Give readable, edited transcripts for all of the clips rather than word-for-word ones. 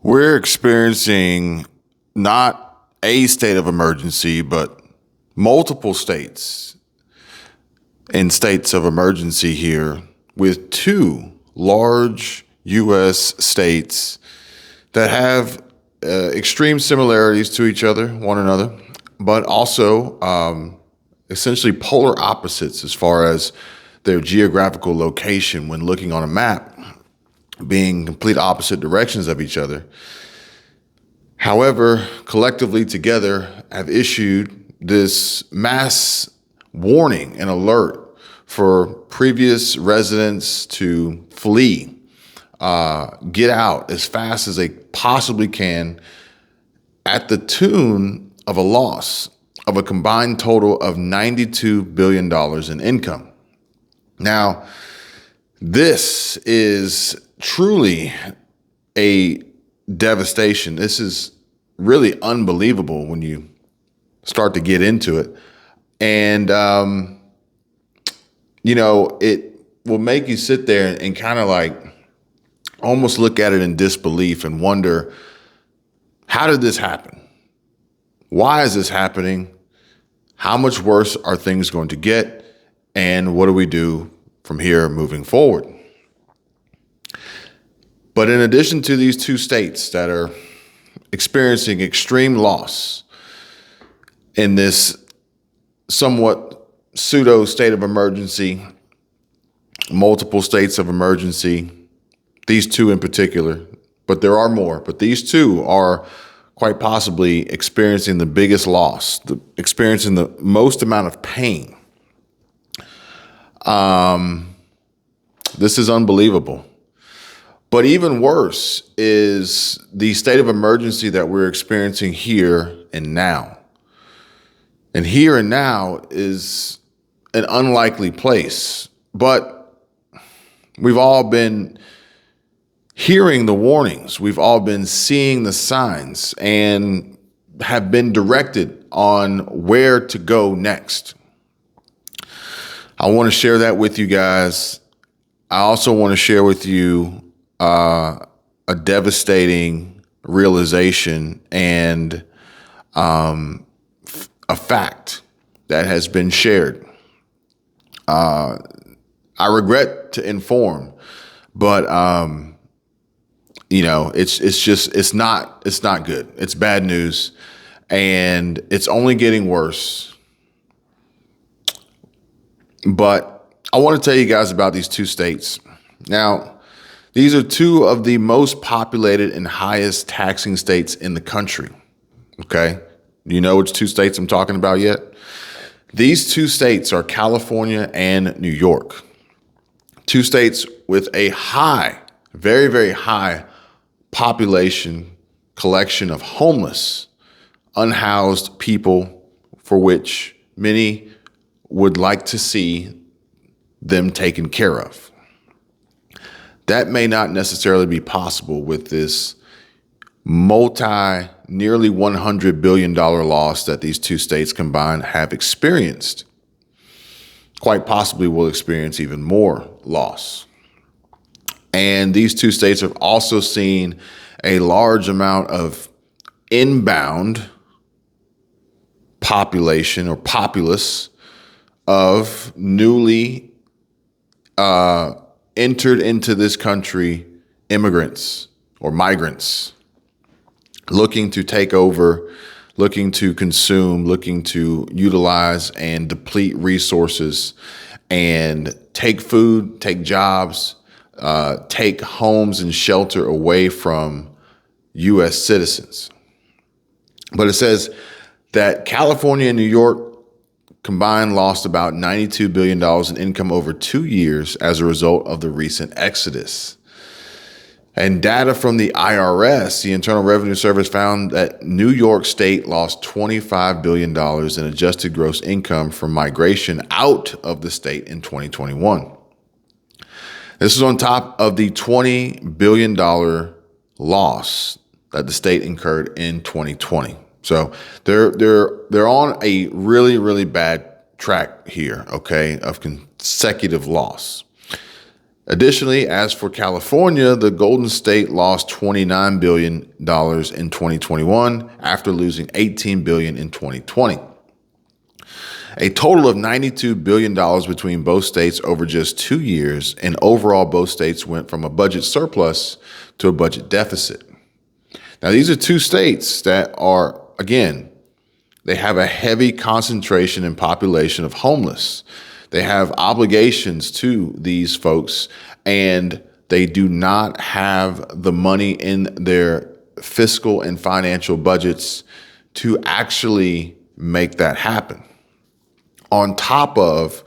We're experiencing not a state of emergency, but multiple states and states of emergency here with two large U.S. states that have extreme similarities to one another, but also essentially polar opposites as far as their geographical location when looking on a map, being complete opposite directions of each other. However, collectively together have issued this mass warning and alert for previous residents to flee, get out as fast as they possibly can at the tune of a loss of a combined total of $92 billion in income. Now, this is truly a devastation. This is really unbelievable when you start to get into it. And, it will make you sit there and kind of like almost look at it in disbelief and wonder, how did this happen? Why is this happening? How much worse are things going to get? And what do we do from here moving forward? But in addition to these two states that are experiencing extreme loss in this somewhat pseudo state of emergency, multiple states of emergency, these two in particular, but there are more, but these two are quite possibly experiencing the biggest loss, experiencing the most amount of pain. This is unbelievable. But even worse is the state of emergency that we're experiencing here and now. And here and now is an unlikely place, but we've all been hearing the warnings. We've all been seeing the signs and have been directed on where to go next. I want to share that with you guys. I also want to share with you a devastating realization and a fact that has been shared. I regret to inform, but it's not good. It's bad news, and it's only getting worse. But I want to tell you guys about these two states. Now, these are two of the most populated and highest taxing states in the country. Okay? Do you know which two states I'm talking about yet? These two states are California and New York. Two states with a high, very, very high population collection of homeless, unhoused people for which many would like to see them taken care of. That may not necessarily be possible with this nearly $100 billion loss that these two states combined have experienced. Quite possibly will experience even more loss. And these two states have also seen a large amount of inbound population or populace of newly entered into this country immigrants or migrants looking to take over, looking to consume, looking to utilize and deplete resources and take food, take jobs, take homes and shelter away from U.S. citizens. But it says that California and New York combined lost about $92 billion in income over 2 years as a result of the recent exodus. And data from the IRS, the Internal Revenue Service, found that New York State lost $25 billion in adjusted gross income from migration out of the state in 2021. This is on top of the $20 billion loss that the state incurred in 2020. So they're on a really, really bad track here, okay, of consecutive loss. Additionally, as for California, the Golden State lost $29 billion in 2021 after losing $18 billion in 2020. A total of $92 billion between both states over just 2 years, and overall both states went from a budget surplus to a budget deficit. Now, these are two states that are, again, they have a heavy concentration in population of homeless. They have obligations to these folks, and they do not have the money in their fiscal and financial budgets to actually make that happen. On top of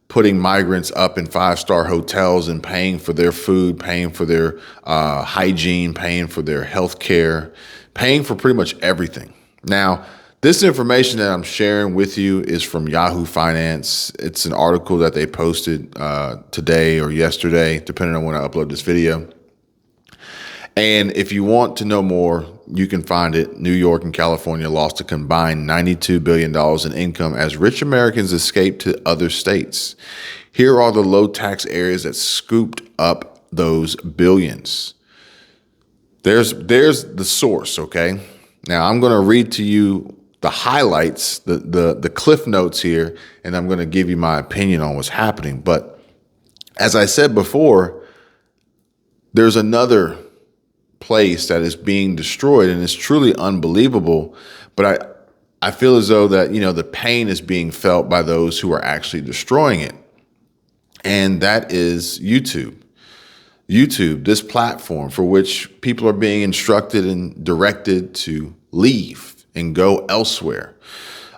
putting migrants up in 5-star hotels and paying for their food, paying for their hygiene, paying for their health care, paying for pretty much everything. Now, this information that I'm sharing with you is from Yahoo Finance. It's an article that they posted today or yesterday, depending on when I upload this video. And if you want to know more, you can find it. New York and California lost a combined $92 billion in income as rich Americans escaped to other states. Here are the low tax areas that scooped up those billions. There's the source, okay? Now I'm going to read to you the highlights, the cliff notes here, and I'm going to give you my opinion on what's happening. But as I said before, there's another place that is being destroyed, and it's truly unbelievable. But I feel as though that, the pain is being felt by those who are actually destroying it. And that is YouTube. YouTube, this platform for which people are being instructed and directed to leave and go elsewhere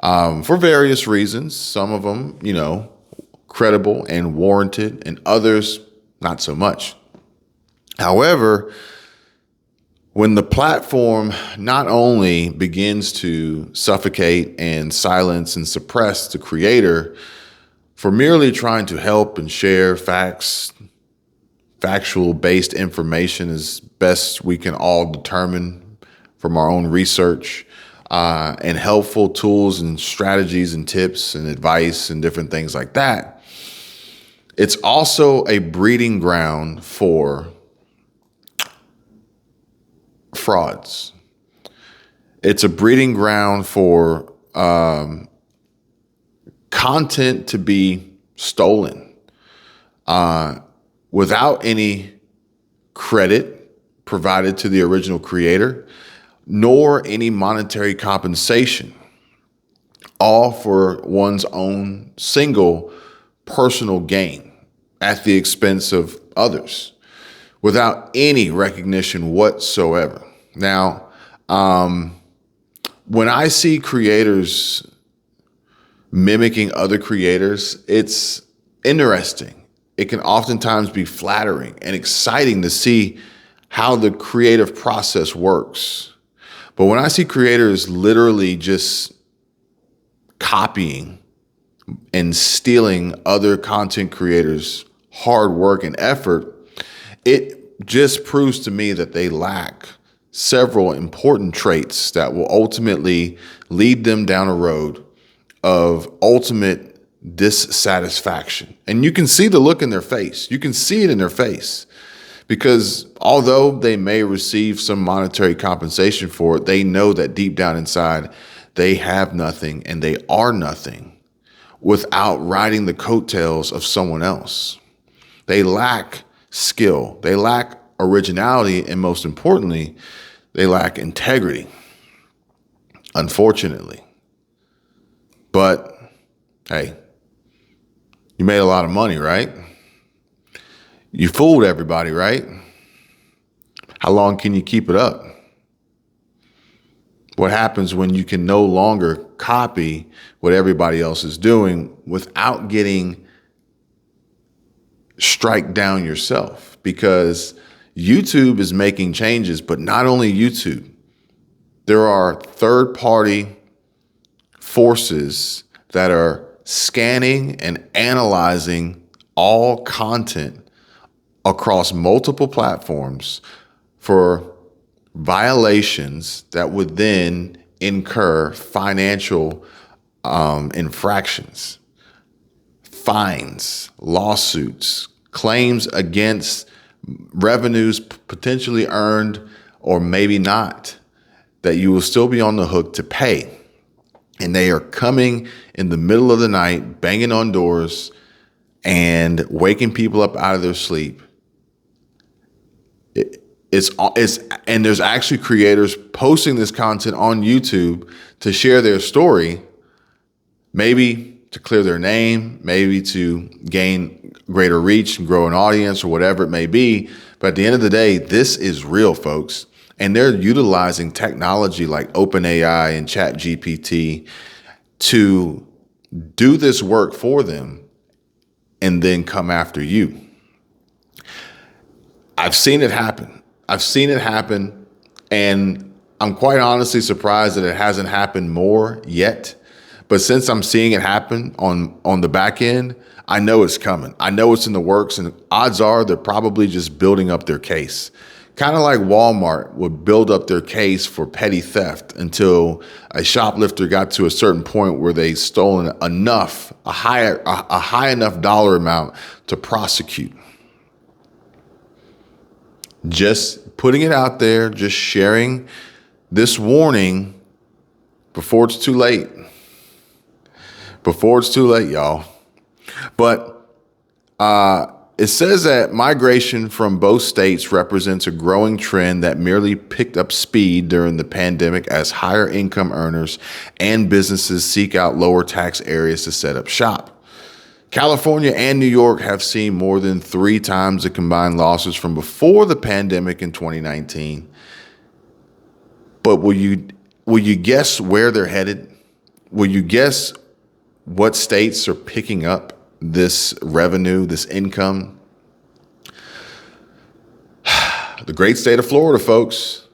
for various reasons. Some of them, credible and warranted, and others not so much. However, when the platform not only begins to suffocate and silence and suppress the creator for merely trying to help and share factual-based information as best we can all determine from our own research, and helpful tools and strategies and tips and advice and different things like that, it's also a breeding ground for frauds. It's a breeding ground for content to be stolen without any credit provided to the original creator, nor any monetary compensation, all for one's own single personal gain at the expense of others, without any recognition whatsoever. Now, when I see creators mimicking other creators, it's interesting. It can oftentimes be flattering and exciting to see how the creative process works. But when I see creators literally just copying and stealing other content creators' hard work and effort, it just proves to me that they lack several important traits that will ultimately lead them down a road of ultimate dissatisfaction. And you can see the look in their face. You can see it in their face. Because although they may receive some monetary compensation for it, they know that deep down inside, they have nothing and they are nothing without riding the coattails of someone else. They lack skill, they lack originality, and most importantly, they lack integrity, unfortunately. But hey, you made a lot of money, right? You fooled everybody, right? How long can you keep it up? What happens when you can no longer copy what everybody else is doing without getting strike down yourself? Because YouTube is making changes, but not only YouTube. There are third-party forces that are scanning and analyzing all content across multiple platforms for violations that would then incur financial infractions, fines, lawsuits, claims against revenues potentially earned or maybe not, that you will still be on the hook to pay. And they are coming in the middle of the night, banging on doors and waking people up out of their sleep. And there's actually creators posting this content on YouTube to share their story, maybe to clear their name, maybe to gain greater reach and grow an audience or whatever it may be. But at the end of the day, this is real, folks. And they're utilizing technology like OpenAI and ChatGPT to do this work for them and then come after you. I've seen it happen. And I'm quite honestly surprised that it hasn't happened more yet. But since I'm seeing it happen on the back end, I know it's coming. I know it's in the works, and odds are they're probably just building up their case. Kind of like Walmart would build up their case for petty theft until a shoplifter got to a certain point where they stolen enough, a high enough dollar amount to prosecute. Just putting it out there, just sharing this warning before it's too late. Before it's too late, y'all. But it says that migration from both states represents a growing trend that merely picked up speed during the pandemic as higher income earners and businesses seek out lower tax areas to set up shop. California and New York have seen more than 3 times the combined losses from before the pandemic in 2019. But will you guess where they're headed? Will you guess what states are picking up this revenue, this income? The great state of Florida, folks.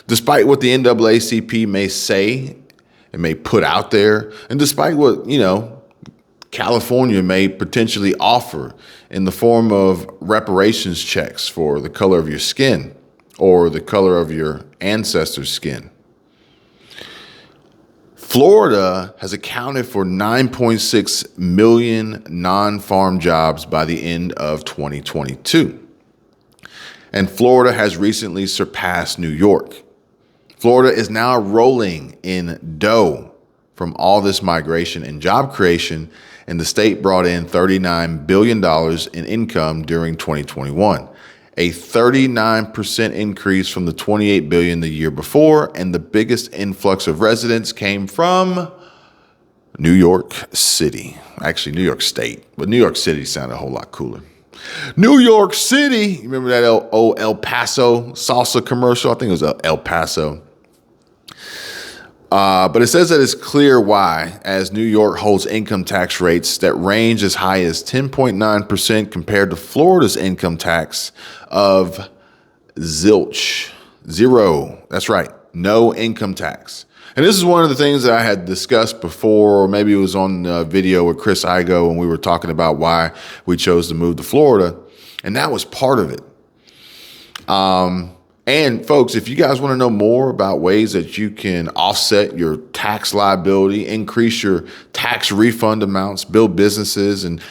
Despite what the NAACP may say and may put out there, and despite what, California may potentially offer in the form of reparations checks for the color of your skin or the color of your ancestors' skin, Florida has accounted for 9.6 million non-farm jobs by the end of 2022. And Florida has recently surpassed New York. Florida is now rolling in dough from all this migration and job creation, and the state brought in $39 billion in income during 2021. A 39% increase from the $28 billion the year before, and the biggest influx of residents came from New York City. Actually, New York State, but New York City sounded a whole lot cooler. New York City, you remember that old El Paso salsa commercial? I think it was El Paso. But it says that it's clear why, as New York holds income tax rates that range as high as 10.9% compared to Florida's income tax of zilch. Zero. That's right. No income tax. And this is one of the things that I had discussed before, or maybe it was on a video with Chris Igo when we were talking about why we chose to move to Florida. And that was part of it. And folks, if you guys want to know more about ways that you can offset your tax liability, increase your tax refund amounts, build businesses, and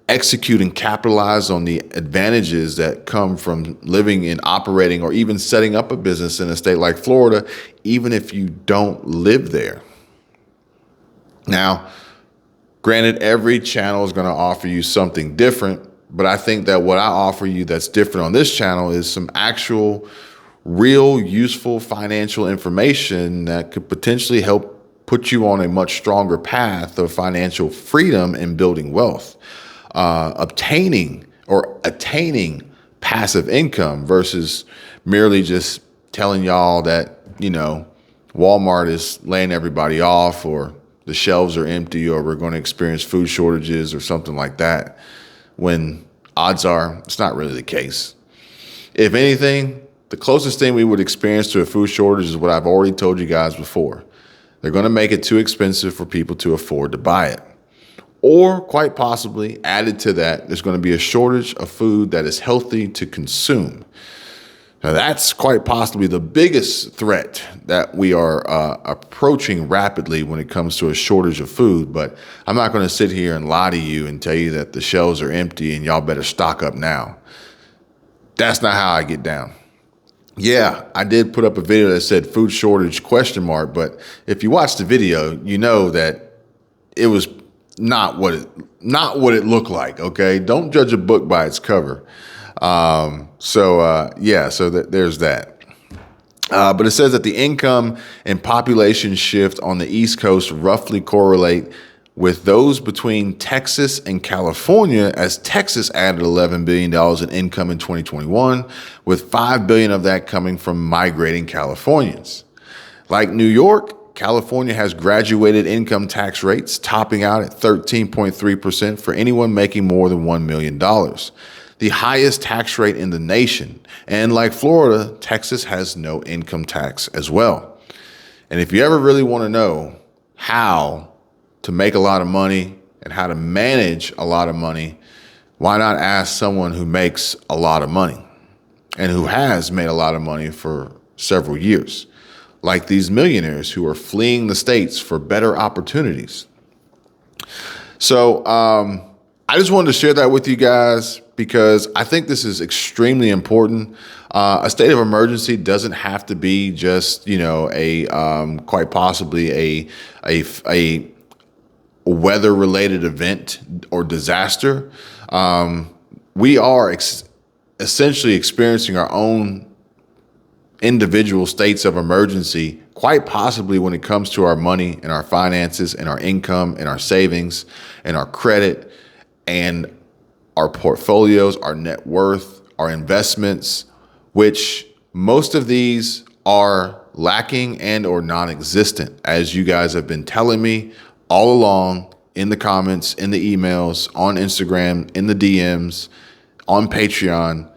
execute and capitalize on the advantages that come from living and operating or even setting up a business in a state like Florida, even if you don't live there. Now, granted, every channel is going to offer you something different, but I think that what I offer you that's different on this channel is some actual real useful financial information that could potentially help put you on a much stronger path of financial freedom and building wealth, obtaining or attaining passive income versus merely just telling y'all that, Walmart is laying everybody off or the shelves are empty or we're going to experience food shortages or something like that, when odds are it's not really the case. If anything, the closest thing we would experience to a food shortage is what I've already told you guys before. They're going to make it too expensive for people to afford to buy it. Or quite possibly, added to that, there's going to be a shortage of food that is healthy to consume. Now, that's quite possibly the biggest threat that we are approaching rapidly when it comes to a shortage of food. But I'm not going to sit here and lie to you and tell you that the shelves are empty and y'all better stock up now. That's not how I get down. Yeah, I did put up a video that said food shortage ? But if you watch the video, you know that it was not what it looked like. Okay, don't judge a book by its cover. So there's that. But it says that the income and population shift on the East Coast roughly correlate with those between Texas and California, as Texas added $11 billion in income in 2021, with $5 billion of that coming from migrating Californians. Like New York, California has graduated income tax rates, topping out at 13.3% for anyone making more than $1 million. The highest tax rate in the nation. And like Florida, Texas has no income tax as well. And if you ever really want to know how to make a lot of money and how to manage a lot of money, why not ask someone who makes a lot of money and who has made a lot of money for several years, like these millionaires who are fleeing the states for better opportunities. So I just wanted to share that with you guys because I think this is extremely important. A state of emergency doesn't have to be just, quite possibly a weather-related event or disaster. We are essentially experiencing our own individual states of emergency, quite possibly when it comes to our money and our finances and our income and our savings and our credit and our portfolios, our net worth, our investments, which most of these are lacking and or non-existent, as you guys have been telling me all along in the comments, in the emails, on Instagram, in the DMs, on Patreon.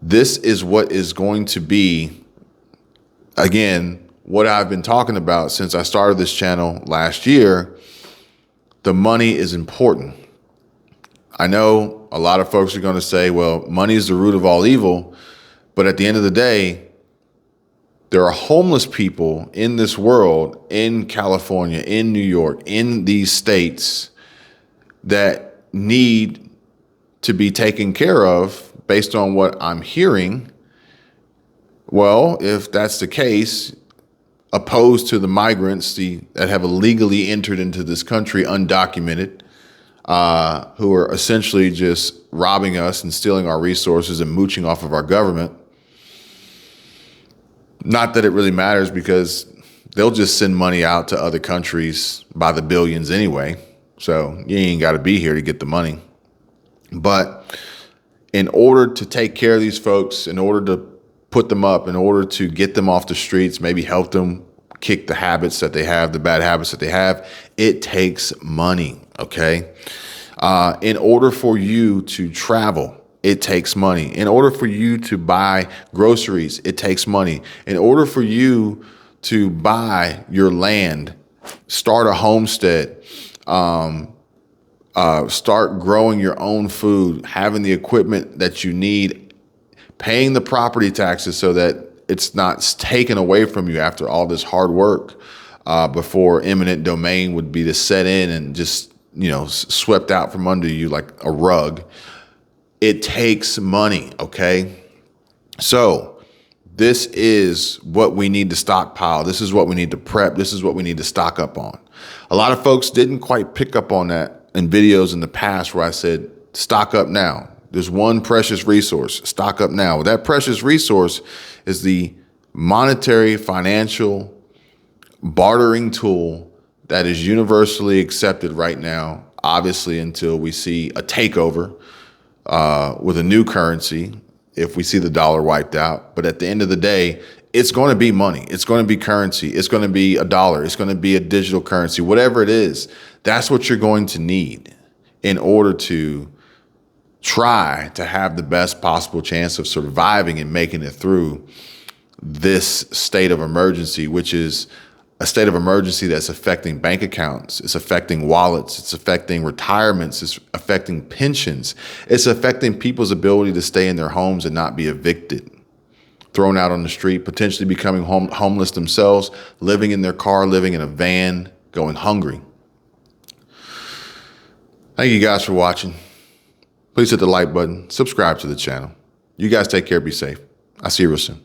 This is what is going to be, again, what I've been talking about since I started this channel last year. The money is important. I know a lot of folks are going to say, well, money is the root of all evil. But at the end of the day, there are homeless people in this world, in California, in New York, in these states that need to be taken care of based on what I'm hearing. Well, if that's the case, opposed to the migrants that have illegally entered into this country undocumented, who are essentially just robbing us and stealing our resources and mooching off of our government. Not that it really matters because they'll just send money out to other countries by the billions anyway. So you ain't got to be here to get the money. But in order to take care of these folks, in order to put them up, in order to get them off the streets, maybe help them kick the habits that they have, the bad habits that they have, it takes money, okay? In order for you to travel, it takes money. In order for you to buy groceries, it takes money. In order for you to buy your land, start a homestead, start growing your own food, having the equipment that you need, paying the property taxes so that it's not taken away from you after all this hard work, before eminent domain would be to set in and just, swept out from under you like a rug. It takes money, okay? So this is what we need to stockpile. This is what we need to prep. This is what we need to stock up on. A lot of folks didn't quite pick up on that in videos in the past where I said, stock up now. There's one precious resource, stock up now. That precious resource is the monetary, financial, bartering tool that is universally accepted right now, obviously until we see a takeover with a new currency, if we see the dollar wiped out. But at the end of the day, it's going to be money. It's going to be currency. It's going to be a dollar. It's going to be a digital currency, whatever it is. That's what you're going to need in order to try to have the best possible chance of surviving and making it through this state of emergency, which is a state of emergency that's affecting bank accounts. It's affecting wallets. It's affecting retirements. It's affecting pensions. It's affecting people's ability to stay in their homes and not be evicted. thrown out on the street, potentially becoming homeless themselves, living in their car, living in a van, going hungry. Thank you guys for watching. Please hit the like button, subscribe to the channel. You guys take care, be safe. I'll see you real soon.